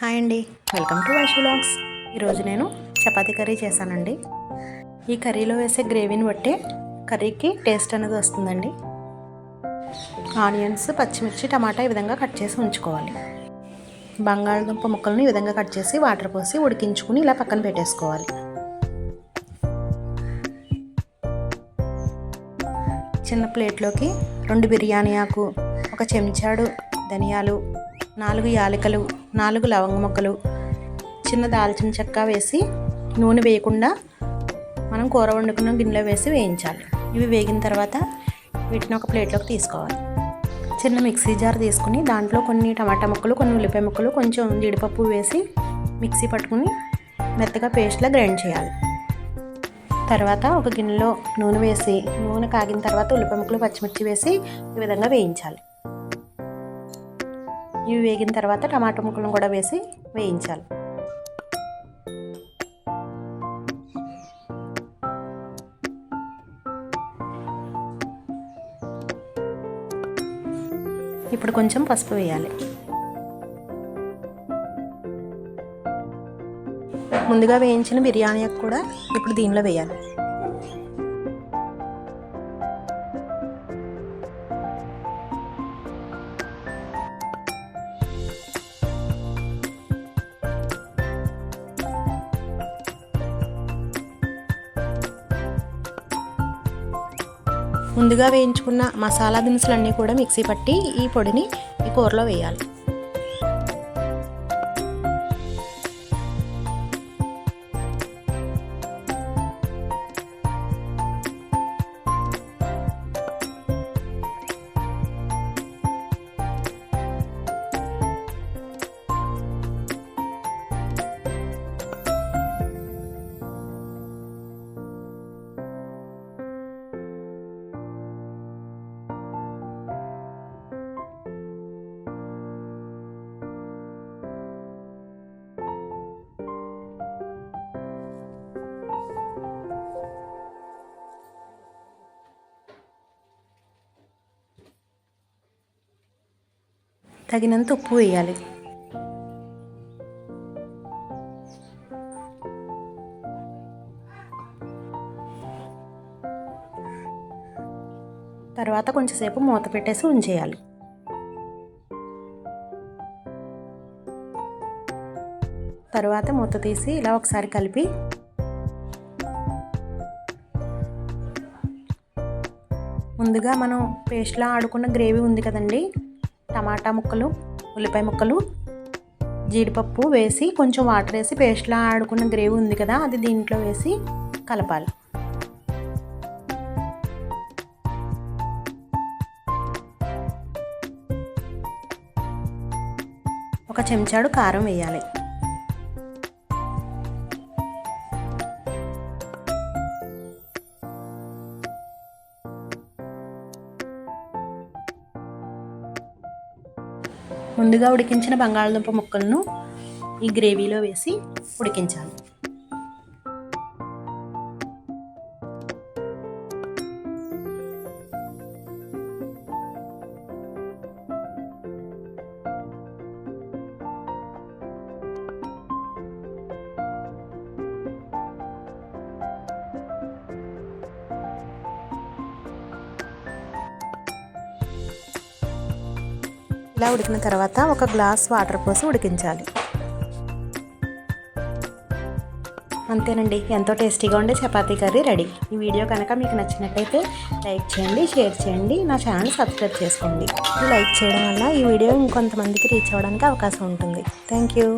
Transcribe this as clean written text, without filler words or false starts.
Hi అండి, welcome to Vaishu vlogs. ఈరోజు నేను చపాతీ కర్రీ చేశానండి. ఈ కర్రీలో వేసే గ్రేవీని బట్టే కర్రీకి టేస్ట్ అనేది వస్తుందండి. ఆనియన్స్, పచ్చిమిర్చి, టమాటా ఈ విధంగా కట్ చేసి ఉంచుకోవాలి. బంగాళదుంప ముక్కలను ఈ విధంగా కట్ చేసి వాటర్ పోసి ఉడికించుకుని ఇలా పక్కన పెట్టేసుకోవాలి. చిన్న ప్లేట్లోకి 2 బిర్యానీ ఆకు, 1 చెంచాడు ధనియాలు, 4 యాలకులు, 4 లవంగ ముక్కలు, చిన్న దాల్చిన చెక్క వేసి నూనె వేయకుండా మనం కూర వండుకున్న గిన్నెలో వేసి వేయించాలి. ఇవి వేగిన తర్వాత వీటిని ఒక ప్లేట్లోకి తీసుకోవాలి. చిన్న మిక్సీ జార్ తీసుకుని దాంట్లో కొన్ని టమాటా ముక్కలు, కొన్ని ఉల్లిపాయ ముక్కలు, కొంచెం జీడిపప్పు వేసి మిక్సీ పట్టుకుని మెత్తగా పేస్ట్లా గ్రైండ్ చేయాలి. తర్వాత ఒక గిన్నెలో నూనె వేసి నూనె కాగిన తర్వాత ఉల్లిపాయ ముక్కలు, పచ్చిమిర్చి వేసి ఈ విధంగా వేయించాలి. ఇవి వేగిన తర్వాత టమాటా ముక్కలను కూడా వేసి వేయించాలి. ఇప్పుడు కొంచెం పసుపు వేయాలి. ముందుగా వేయించిన బిర్యానీ కూడా ఇప్పుడు దీనిలో వేయాలి. ముందుగా వేయించుకున్న మసాలా దినుసులన్నీ కూడా మిక్సీ పట్టి ఈ పొడిని ఈ కూరలో వేయాలి. తగినంత ఉప్పు వేయాలి. తర్వాత కొంచెంసేపు మూత పెట్టేసి ఉంచేయాలి. తర్వాత మూత తీసి ఇలా ఒకసారి కలిపి ముందుగా మనం పేస్ట్లా ఆడుకున్న గ్రేవీ ఉంది కదండి, టమాటా ముక్కలు, ఉల్లిపాయ ముక్కలు, జీడిపప్పు వేసి కొంచెం వాటర్ వేసి పేస్ట్లా ఆడుకున్న గ్రేవీ ఉంది కదా, అది దీంట్లో వేసి కలపాలి. ఒక చెంచాడు కారం వేయాలి. ముందుగా ఉడికించిన బంగాళదుంప ముక్కలను ఈ గ్రేవీలో వేసి ఉడికించాలి. ఇలా ఉడికిన తర్వాత ఒక గ్లాస్ వాటర్ పోసి ఉడికించాలి. అంతేనండి, ఎంతో టేస్టీగా ఉండే చపాతీ కర్రీ రెడీ. ఈ వీడియో కనుక మీకు నచ్చినట్టయితే లైక్ చేయండి, షేర్ చేయండి, నా ఛానల్ సబ్స్క్రైబ్ చేసుకోండి. లైక్ చేయడం వల్ల ఈ వీడియో ఇంకొంతమందికి రీచ్ అవ్వడానికి అవకాశం ఉంటుంది. Thank you.